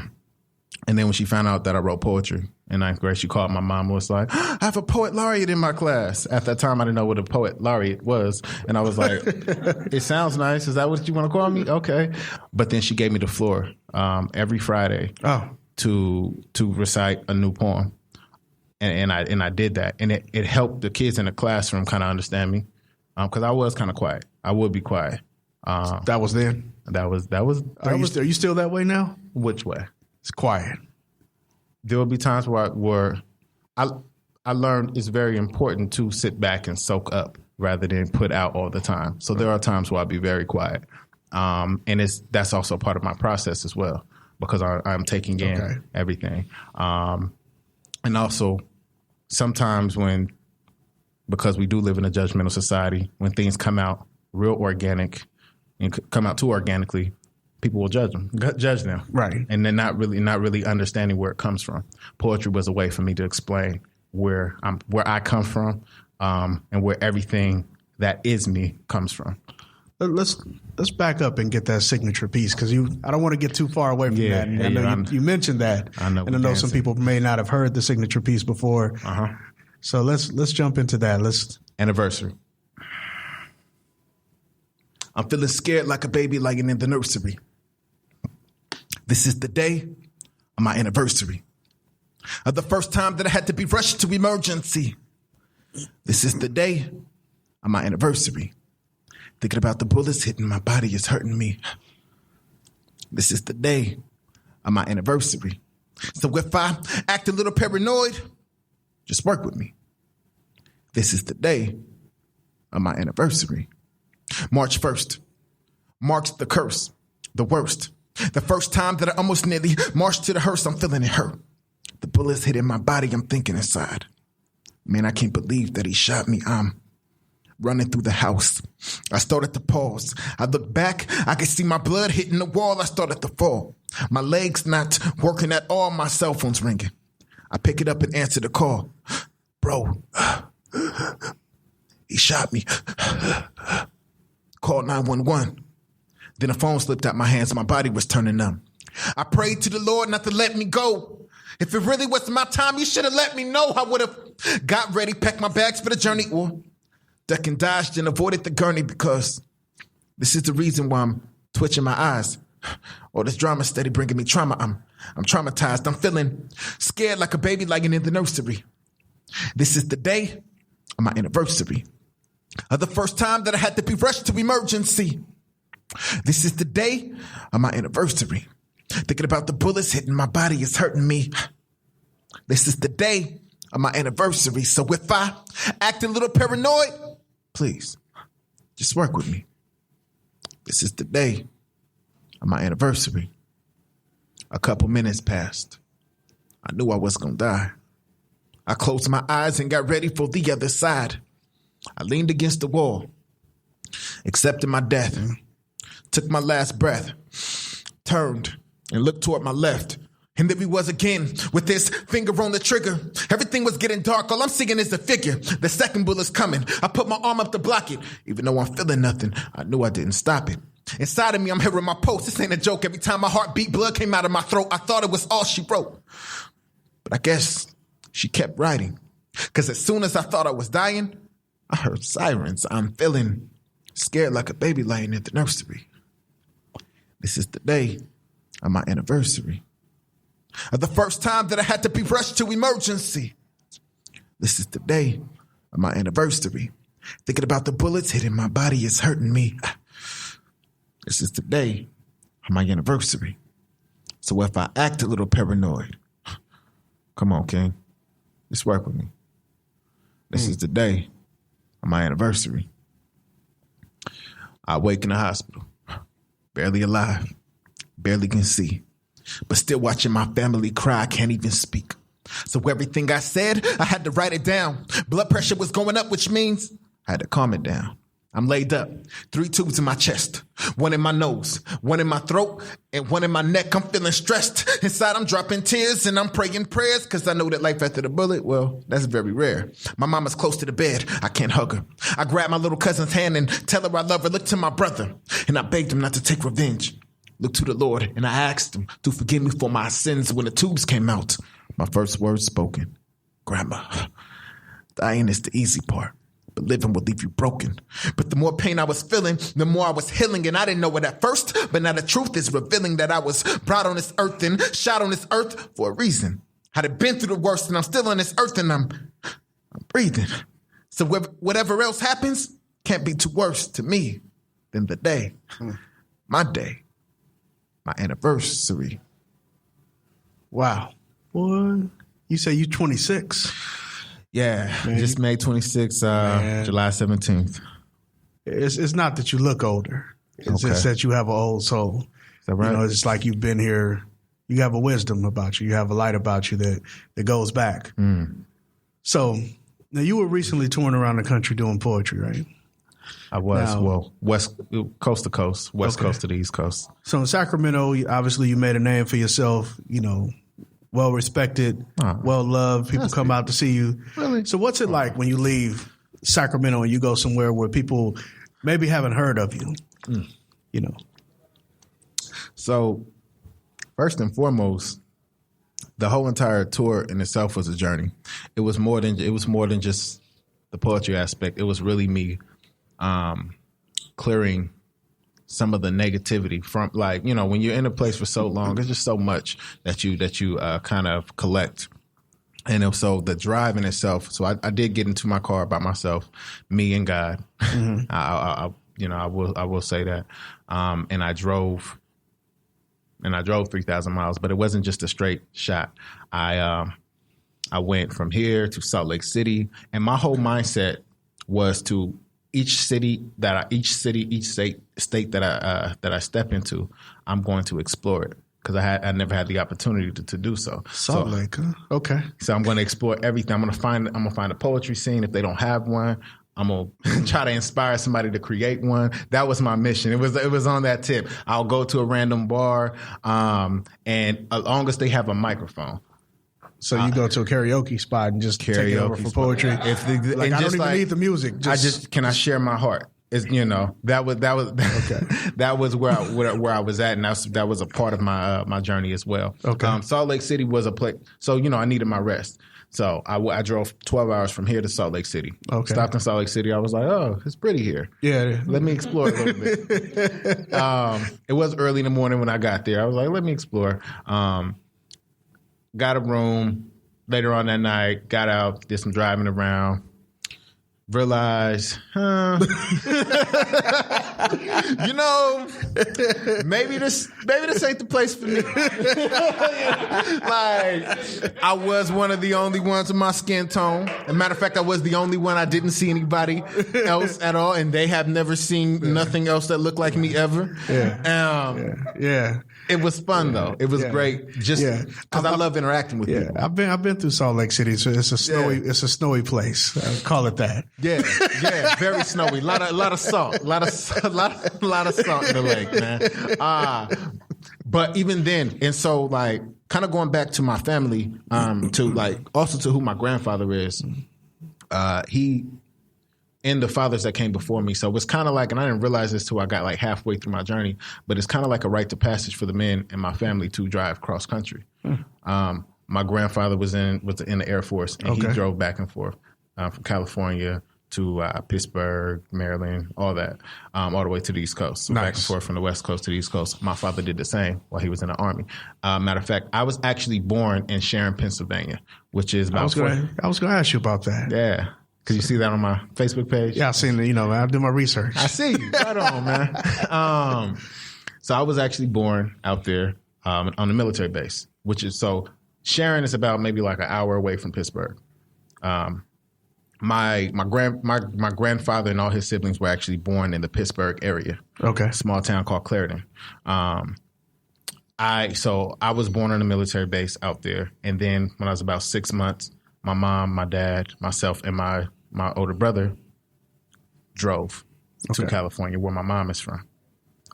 And then when she found out that I wrote poetry in 9th grade, she called my mom and was like, I have a poet laureate in my class. At that time, I didn't know what a poet laureate was. And I was like, it sounds nice. Is that what you want to call me? Okay. But then she gave me the floor every Friday to recite a new poem. And I did that. And it helped the kids in the classroom kind of understand me, because I was kind of quiet. I would be quiet. That was then? That was. Are you still that way now? Which way? It's quiet. There will be times where I learned it's very important to sit back and soak up rather than put out all the time. So there are times where I'll be very quiet. And that's also part of my process as well, because I'm taking in everything. And also sometimes because we do live in a judgmental society, when things come out real organic and come out too organically, people will judge them. Right. And they're not really understanding where it comes from. Poetry was a way for me to explain where I come from, and where everything that is me comes from. Let's back up and get that signature piece, because I don't want to get too far away from that. And I know you mentioned that. I know. And I know some people may not have heard the signature piece before. So let's jump into that. Anniversary. I'm feeling scared like a baby lying in the nursery. This is the day of my anniversary. Of the first time that I had to be rushed to emergency. This is the day of my anniversary. Thinking about the bullets hitting my body is hurting me. This is the day of my anniversary. So if I act a little paranoid, just work with me. This is the day of my anniversary. March 1st marks the curse, the worst. The first time that I almost nearly marched to the hearse, I'm feeling it hurt. The bullets hitting my body, I'm thinking inside. Man, I can't believe that he shot me. I'm running through the house. I started to pause. I looked back. I could see my blood hitting the wall. I started to fall. My legs not working at all. My cell phone's ringing. I pick it up and answer the call. Bro, he shot me. Call 911. Then the phone slipped out my hands. My body was turning numb. I prayed to the Lord not to let me go. If it really was my time, you should have let me know. I would have got ready, packed my bags for the journey, or duck and dodged and avoided the gurney, because this is the reason why I'm twitching my eyes. All this drama steady bringing me trauma. I'm traumatized. I'm feeling scared like a baby lying in the nursery. This is the day of my anniversary. Of the first time that I had to be rushed to emergency. This is the day of my anniversary. Thinking about the bullets hitting my body is hurting me. This is the day of my anniversary. So if I act a little paranoid, please, just work with me. This is the day of my anniversary. A couple minutes passed. I knew I was going to die. I closed my eyes and got ready for the other side. I leaned against the wall, accepted my death, took my last breath, turned and looked toward my left. And there he was again with his finger on the trigger. Everything was getting dark. All I'm seeing is the figure. The second bullet's coming. I put my arm up to block it. Even though I'm feeling nothing, I knew I didn't stop it. Inside of me, I'm hearing my pulse. This ain't a joke. Every time my heart beat, blood came out of my throat. I thought it was all she wrote. But I guess she kept writing. Because as soon as I thought I was dying, I heard sirens. I'm feeling scared like a baby lying in the nursery. This is the day of my anniversary. Of the first time that I had to be rushed to emergency. This is the day of my anniversary. Thinking about the bullets hitting my body is hurting me. This is the day of my anniversary. So if I act a little paranoid, come on, King, just work with me. This is the day of my anniversary. I wake in the hospital, barely alive, barely can see, but still watching my family cry. I can't even speak. So everything I said, I had to write it down. Blood pressure was going up, which means I had to calm it down. I'm laid up, 3 tubes in my chest, 1 in my nose, 1 in my throat, and 1 in my neck. I'm feeling stressed. Inside, I'm dropping tears and I'm praying prayers because I know that life after the bullet, well, that's very rare. My mama's close to the bed. I can't hug her. I grab my little cousin's hand and tell her I love her. Look to my brother, and I begged him not to take revenge. Look to the Lord, and I asked him to forgive me for my sins. When the tubes came out, my first words spoken, Grandma, dying is the easy part, but living will leave you broken. But the more pain I was feeling, the more I was healing. And I didn't know it at first, but now the truth is revealing that I was brought on this earth and shot on this earth for a reason. I'd been through the worst, and I'm still on this earth, and I'm breathing. So whatever else happens can't be too worse to me than the day, my day, my anniversary. Wow. Boy, you say you 26. Yeah, Man. Just May 26th, July 17th. It's not that you look older. It's Okay. just that you have an old soul. Is that right? You know, it's like you've been here. You have a wisdom about you. You have a light about you that goes back. So now you were recently touring around the country doing poetry, right? I was. Now- West coast to coast, West Okay. Coast to the East Coast. So in Sacramento, obviously you made a name for yourself, you know, well respected, well loved. People come out to see you. Really? So what's it like when you leave Sacramento and you go somewhere where people maybe haven't heard of you? You know. So first and foremost, the whole entire tour in itself was a journey. It was more than just the poetry aspect. It was really me clearing some of the negativity from, like, you know, when you're in a place for so long, there's just so much that you kind of collect. And so the drive in itself. So I did get into my car by myself, me and God. I will say that. And I drove 3,000 miles, but it wasn't just a straight shot. I went from here to Salt Lake City, and my whole mindset was to each state that I step into, I'm going to explore it, because I never had the opportunity to do so. Salt Lake, huh? Okay. So I'm going to explore everything. I'm going to find a poetry scene. If they don't have one, I'm gonna try to inspire somebody to create one. That was my mission. It was on that tip. I'll go to a random bar, and as long as they have a microphone. So you go to a karaoke spot and just take it over for poetry. I don't even need the music. Can I share my heart? It's, that was okay. That was where I was at, and that was a part of my journey as well. Okay. Salt Lake City was a place, so I needed my rest. So I drove 12 hours from here to Salt Lake City. Okay. Stopped in Salt Lake City. I was like, oh, it's pretty here. Yeah. Let me explore a little bit. It was early in the morning when I got there. I was like, let me explore. Got a room later on that night, got out, did some driving around, realized, maybe this ain't the place for me. Like, I was one of the only ones with my skin tone. As a matter of fact, I was the only one. I didn't see anybody else at all, and they have never seen nothing else that looked like me ever. Yeah. It was fun though. It was great, just because I love interacting with people. I've been through Salt Lake City, so it's a snowy place. I'll call it that. Yeah, very snowy. A lot of salt, a lot of salt in the lake, man. But even then, and so like, kind of going back to my family, also to who my grandfather is. He. And the fathers that came before me. So it's kind of like, and I didn't realize this till I got like halfway through my journey, but it's kind of like a rite of passage for the men in my family to drive cross country. My grandfather was in the Air Force, and he drove back and forth from California to Pittsburgh, Maryland, all that, all the way to the East Coast. So back and forth from the West Coast to the East Coast. My father did the same while he was in the Army. Matter of fact, I was actually born in Sharon, Pennsylvania, which is about I was going to ask you about that. Yeah. Could you see that on my Facebook page? Yeah, I've seen it. I do my research. I see you. Right on, man. So I was actually born out there on a military base, which is Sharon is about maybe like an hour away from Pittsburgh. My grandfather and all his siblings were actually born in the Pittsburgh area. Okay, a small town called Clarendon. I was born on a military base out there, and then when I was about 6 months, my mom, my dad, myself, and my older brother drove to California, where my mom is from.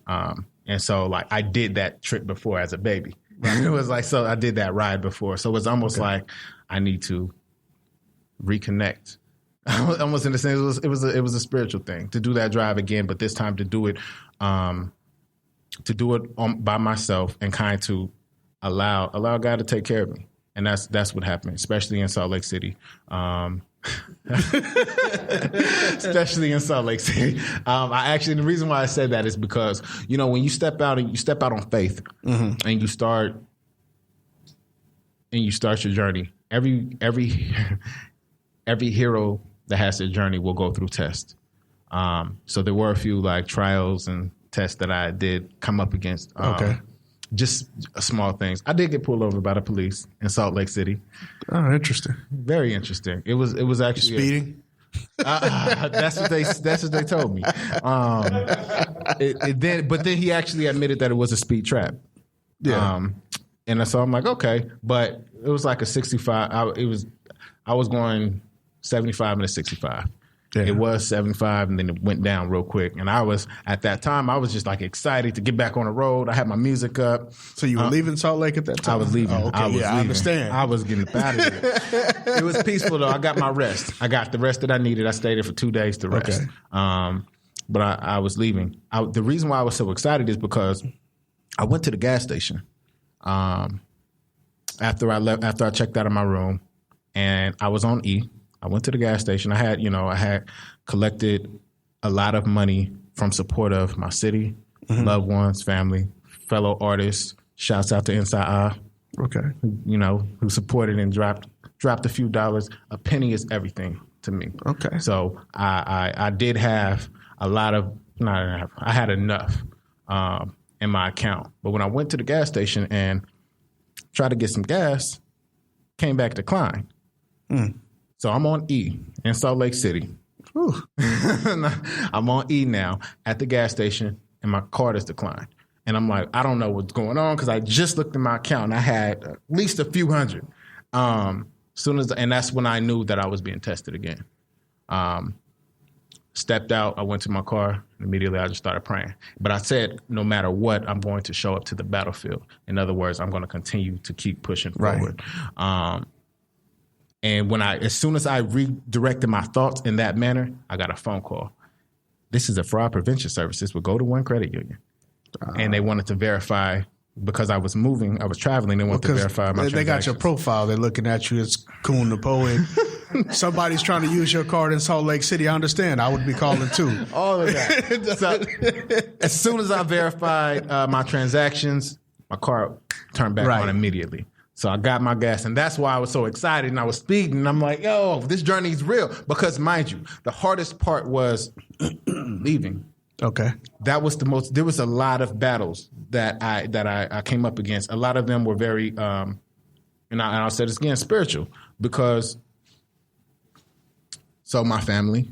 And so, like, I did that trip before as a baby. It was like, so I did that ride before. So it was almost like I need to reconnect. Almost in the sense, it was a spiritual thing to do that drive again, but this time to do it by myself and kind to allow God to take care of me. And that's what happened, especially in Salt Lake City. Especially in Salt Lake City. The reason why I said that is because, when you step out on faith, and you start your journey, every hero that has their journey will go through tests. So there were a few like trials and tests that I did come up against. Just small things. I did get pulled over by the police in Salt Lake City. Oh, interesting. Very interesting. It was actually speeding. That's what they told me. But then he actually admitted that it was a speed trap. Yeah. And so I'm like, okay, but it was like a 65. I was going 75 and a 65. Yeah. It was 75, and then it went down real quick. And at that time, I was just like excited to get back on the road. I had my music up. So you were leaving Salt Lake at that time? I was leaving. Oh, okay. I understand. I was getting out of there. It was peaceful, though. I got my rest. I got the rest that I needed. I stayed there for 2 days to rest. Okay. But I was leaving. The reason why I was so excited is because I went to the gas station after I checked out of my room, and I was on E. I went to the gas station. I had collected a lot of money from support of my city, loved ones, family, fellow artists. Shouts out to S.A.Y.S. Okay. Who supported and dropped a few dollars. A penny is everything to me. Okay. So I did have I had enough in my account. But when I went to the gas station and tried to get some gas, came back declined. So I'm on E in Salt Lake City. I'm on E now at the gas station, and my card is declined. And I'm like, I don't know what's going on, because I just looked at my account and I had at least a few hundred. And that's when I knew that I was being tested again. stepped out. I went to my car. And immediately, I just started praying. But I said, no matter what, I'm going to show up to the battlefield. In other words, I'm going to continue to keep pushing forward. And as soon as I redirected my thoughts in that manner, I got a phone call. This is a fraud prevention service. This would go to one credit union. And they wanted to verify, because I was traveling, they wanted to verify my transactions. They got your profile. They're looking at you as Coon the Poet. Somebody's trying to use your card in Salt Lake City. I understand. I would be calling too. All of that. So, as soon as I verified my transactions, my card turned back on immediately. So I got my gas, and that's why I was so excited, and I was speeding, and I'm like, yo, this journey is real. Because, mind you, the hardest part was leaving. Okay. That was there was a lot of battles that I came up against. A lot of them were very, and I'll say this again, spiritual, because so my family,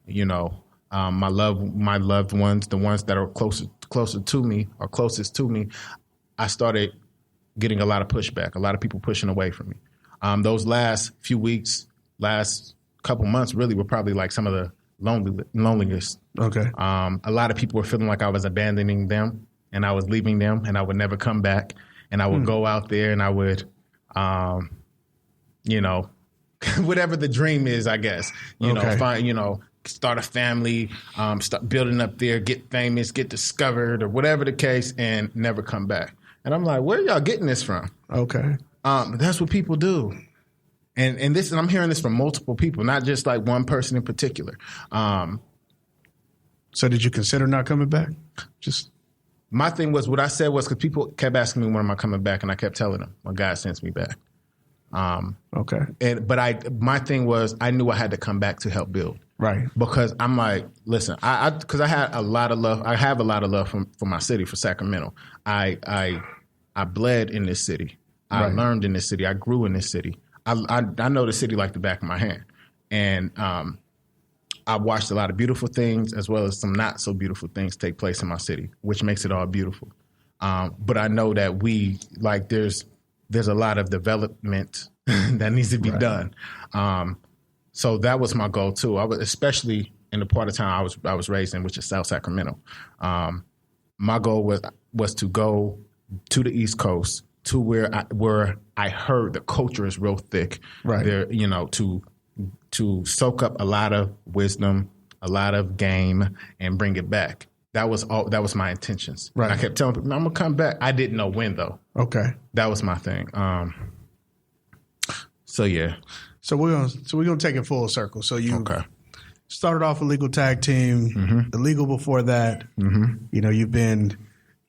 my loved ones, the ones that are closer to me or closest to me, I started getting a lot of pushback, a lot of people pushing away from me. Those last few weeks, last couple months really were probably like some of the loneliest. Okay. A lot of people were feeling like I was abandoning them and I was leaving them and I would never come back. And I would go out there and I would, whatever the dream is, I guess, start a family, start building up there, get famous, get discovered or whatever the case and never come back. And I'm like, where are y'all getting this from? Okay. That's what people do. And I'm hearing this from multiple people, not just like one person in particular. So did you consider not coming back? My thing was, what I said was, because people kept asking me when am I coming back, and I kept telling them, well, God sends me back. Okay. But my thing was, I knew I had to come back to help build. Right. Because I'm like, listen, because I had a lot of love. I have a lot of love for my city, for Sacramento. I bled in this city. I learned in this city. I grew in this city. I know the city like the back of my hand. And I watched a lot of beautiful things as well as some not so beautiful things take place in my city, which makes it all beautiful. But I know that there's a lot of development that needs to be done. So that was my goal too. I was, especially in the part of town I was raised in, which is South Sacramento. My goal was to go to the East Coast, to where I heard the culture is real thick. Right. There, to soak up a lot of wisdom, a lot of game, and bring it back. That was my intentions. Right. And I kept telling people, I'm gonna come back. I didn't know when though. Okay. That was my thing. So yeah. So we're gonna take it full circle. So you started off with Legal Tag Team, illegal before that. You've been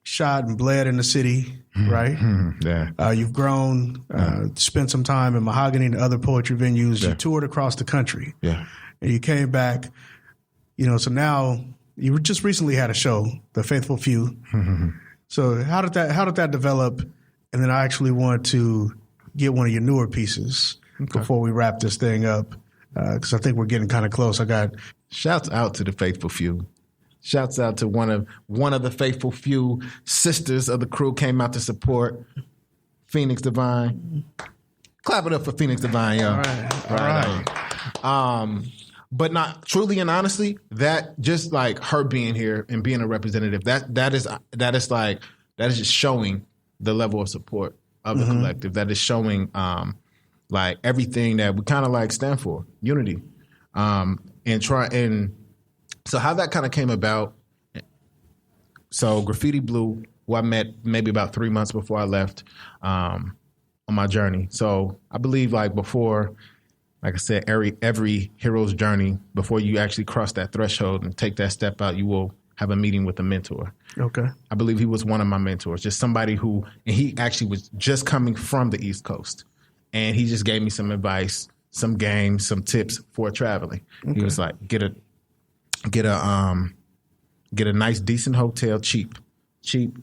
shot and bled in the city, right? Yeah. You've grown, spent some time in Mahogany and other poetry venues. You toured across the country. Yeah. And you came back, so now you just recently had a show, The Faithful Few. So how did that develop? And then I actually want to get one of your newer pieces before we wrap this thing up, because I think we're getting kind of close. Shouts out to The Faithful Few. Shouts out to one of the Faithful Few sisters of the crew came out to support Phoenix Divine. Clap it up for Phoenix Divine, yo. All right. But not truly and honestly, that just like her being here and being a representative, that is just showing the level of support of the collective. That is showing like everything that we kind of like stand for, unity, and so how that kind of came about. So Graffiti Blue, who I met maybe about 3 months before I left on my journey. So I believe like before, like I said, every hero's journey, before you actually cross that threshold and take that step out, you will have a meeting with a mentor. Okay. I believe he was one of my mentors, just somebody and he actually was just coming from the East Coast. And he just gave me some advice, some games, some tips for traveling. Okay. He was like, get a nice, decent hotel, cheap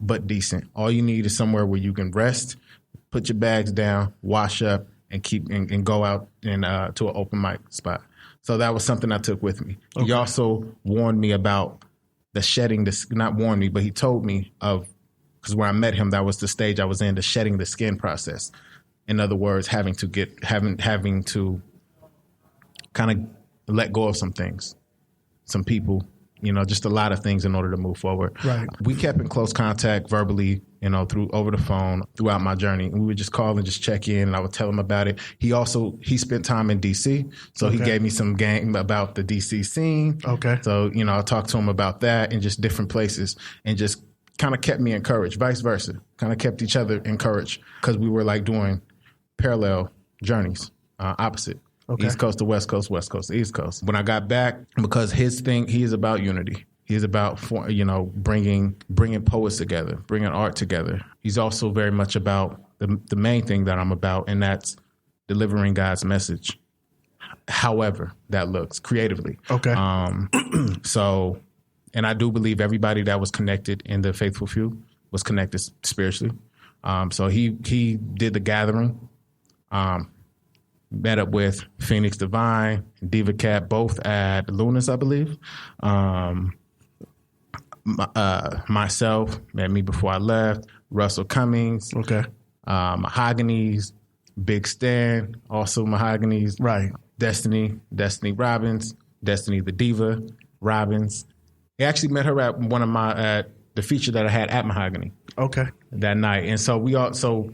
but decent. All you need is somewhere where you can rest, put your bags down, wash up, and go out and to an open mic spot. So that was something I took with me. Okay. He also warned me about not warned me, but he told me because where I met him, that was the stage I was in, the shedding the skin process. In other words, having to kind of let go of some things. some people, just a lot of things in order to move forward. Right. We kept in close contact verbally, through over the phone throughout my journey. And we would just call and just check in, and I would tell him about it. He spent time in DC. So he gave me some game about the DC scene. Okay. So, I talked to him about that and just different places, and just kind of kept me encouraged, vice versa, kind of kept each other encouraged, because we were like doing parallel journeys, opposite. Okay. East Coast to West Coast, West Coast to East Coast. When I got back, because he is about unity. He is about, bringing poets together, bringing art together. He's also very much about the main thing that I'm about, and that's delivering God's message, however that looks, creatively. Okay. So, and I do believe everybody that was connected in the Faithful Few was connected spiritually. So he did the gathering, met up with Phoenix Divine, Diva Cat, both at Luna's, I believe. Myself, met me before I left, Russell Cummings, Mahogany's, Big Stan, also Mahogany's, right? Destiny Robbins, Destiny the Diva Robbins. I actually met her at one of the feature that I had at Mahogany. Okay. That night, and so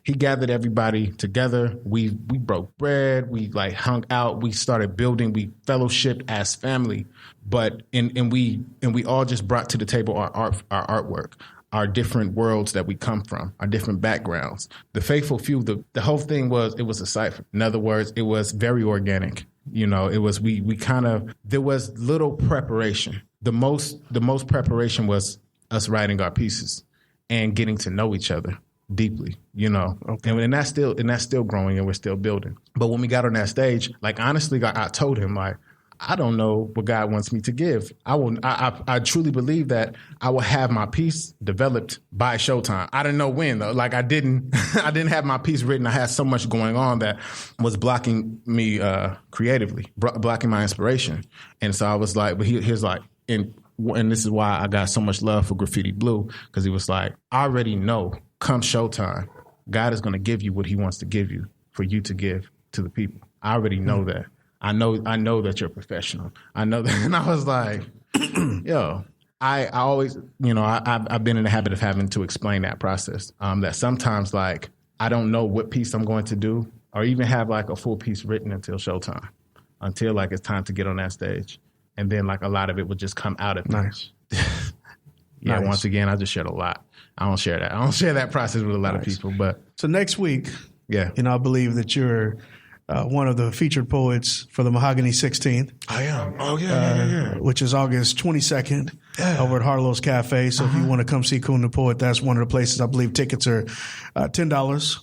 he gathered everybody together. We broke bread. We hung out. We started building. We fellowshipped as family. But and we all just brought to the table our artwork, our different worlds that we come from, our different backgrounds. The Faithful Few. The whole thing was a cipher. In other words, it was very organic. It was we kind of, there was little preparation. The most preparation was us writing our pieces and getting to know each other deeply, Okay. And that's still growing, and we're still building. But when we got on that stage, honestly, I told him, I don't know what God wants me to give. I truly believe that I will have my piece developed by showtime. I didn't know when though. I didn't have my piece written. I had so much going on that was blocking me creatively, blocking my inspiration. And so I was like, but he was like, and this is why I got so much love for Graffiti Blue, because he was like, I already know, come showtime, God is going to give you what he wants to give you for you to give to the people. I already know that. I know that you're a professional. I know that. And I was like, yo, I always, I've been in the habit of having to explain that process. That sometimes I don't know what piece I'm going to do, or even have a full piece written until showtime, until it's time to get on that stage. And then a lot of it would just come out of me. Nice. Yeah. Nice. Once again, I just shared a lot. I don't share that. I don't share that process with a lot of people. But so next week, I believe that you're one of the featured poets for the Mahogany 16th. I am. Oh yeah. Which is August 22nd over at Harlow's Cafe. So if you want to come see Coon the Poet, that's one of the places. I believe tickets are $10.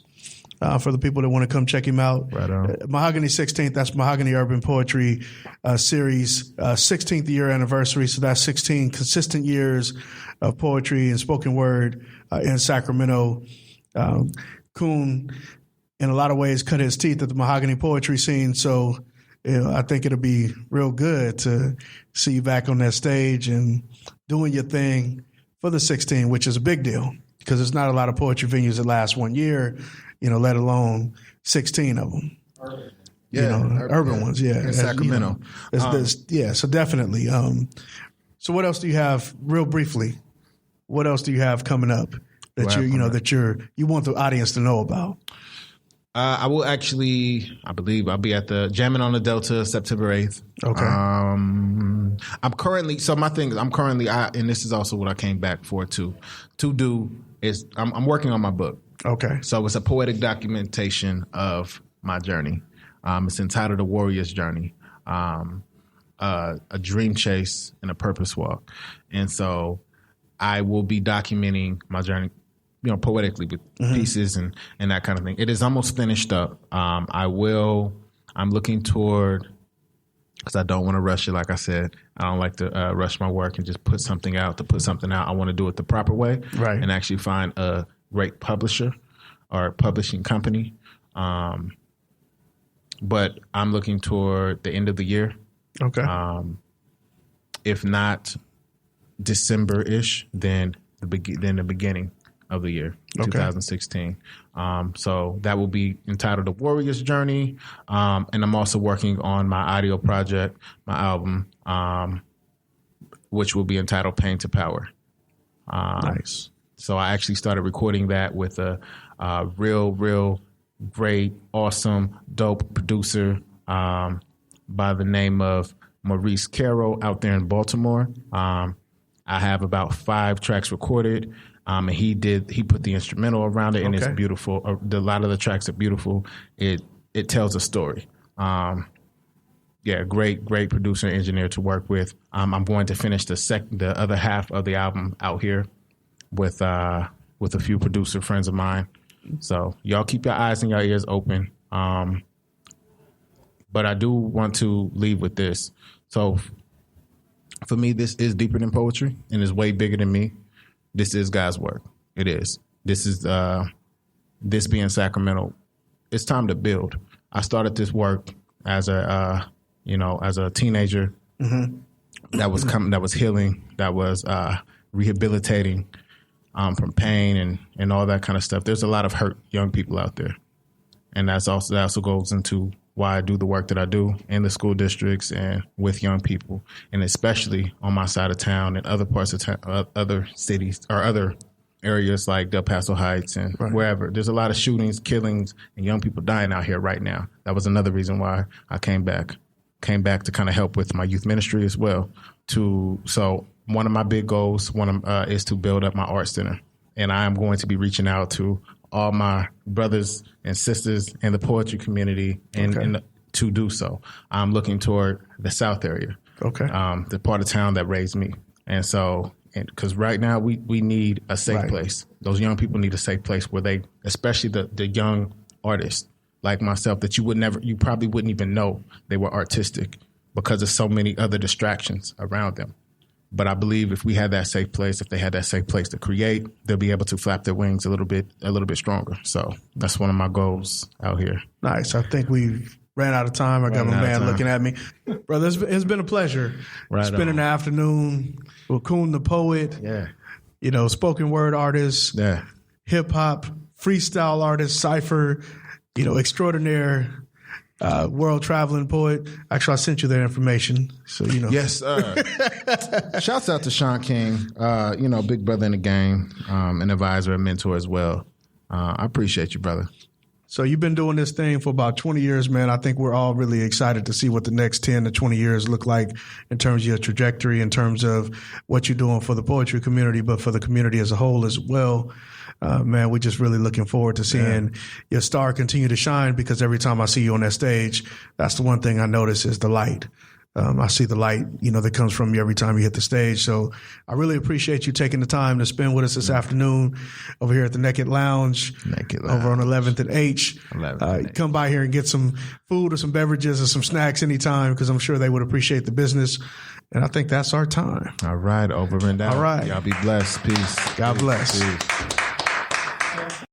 For the people that want to come check him out. Right on. Mahogany 16th, that's Mahogany Urban Poetry Series, 16th year anniversary. So that's 16 consistent years of poetry and spoken word in Sacramento. Coon, in a lot of ways, cut his teeth at the Mahogany poetry scene. So I think it'll be real good to see you back on that stage and doing your thing for the 16, which is a big deal, because there's not a lot of poetry venues that last 1 year, let alone 16 of them. Urban ones, in Sacramento. So definitely. So what else do you have, real briefly? What else do you have coming up that you want the audience to know about? I will actually, I believe I'll be at the Jammin' on the Delta September 8th. Okay. I'm currently, and this is also what I came back for to do is I'm working on my book. Okay. So it's a poetic documentation of my journey. It's entitled A Warrior's Journey, a dream chase and a purpose walk. And so I will be documenting my journey, poetically with pieces and that kind of thing. It is almost finished up. I'm looking toward, because I don't want to rush it. Like I said, I don't like to rush my work and just put something out to put something out. I want to do it the proper way, right? And actually find a great publisher or publishing company. But I'm looking toward the end of the year. Okay. If not December-ish, then the beginning of the year, 2016. So that will be entitled A Warrior's Journey. And I'm also working on my audio project, my album, which will be entitled Pain to Power. Nice. So I actually started recording that with a real great, awesome, dope producer by the name of Maurice Carroll out there in Baltimore. I have about 5 tracks recorded. And he put the instrumental around it, and it's beautiful. A lot of the tracks are beautiful. It tells a story. Great producer and engineer to work with. I'm going to finish the other half of the album out here with a few producer friends of mine. So y'all keep your eyes and your ears open. But I do want to leave with this. So for me, this is deeper than poetry and is way bigger than me. This is God's work. It is. This is this being Sacramento. It's time to build. I started this work as a teenager that was healing, that was rehabilitating from pain and all that kind of stuff. There's a lot of hurt young people out there, and that also goes into why I do the work that I do in the school districts and with young people, and especially on my side of town and other parts of town, other cities or other areas like Del Paso Heights and wherever. There's a lot of shootings, killings, and young people dying out here right now. That was another reason why I came back to kind of help with my youth ministry as well. So one of my big goals is to build up my art center, and I am going to be reaching out to all my brothers and sisters in the poetry community and to do so. I'm looking toward the South area, the part of town that raised me. And so, because right now we need a safe place. Those young people need a safe place where they, especially the young artists like myself, that you probably wouldn't even know they were artistic because of so many other distractions around them. But I believe if we had that safe place, if they had that safe place to create, they'll be able to flap their wings a little bit stronger. So that's one of my goals out here. Nice. I think we've ran out of time. I got my man looking at me. Brother, it's been a pleasure spending the afternoon with Coon the Poet. Yeah. Spoken word artist, hip hop, freestyle artist, cipher, extraordinaire. World traveling poet. Actually, I sent you their information, so Yes. Shouts out to Sean King, big brother in the game, an advisor and mentor as well. I appreciate you, brother. So you've been doing this thing for about 20 years, man. I think we're all really excited to see what the next 10 to 20 years look like in terms of your trajectory, in terms of what you're doing for the poetry community, but for the community as a whole as well. Man, we're just really looking forward to seeing your star continue to shine, because every time I see you on that stage, that's the one thing I notice is the light. I see the light, that comes from you every time you hit the stage. So I really appreciate you taking the time to spend with us this afternoon over here at the Naked Lounge. Over on 11th and H. Come by here and get some food or some beverages or some snacks anytime, because I'm sure they would appreciate the business. And I think that's our time. All right, over and out. All right. Y'all be blessed. Peace. God bless. Peace.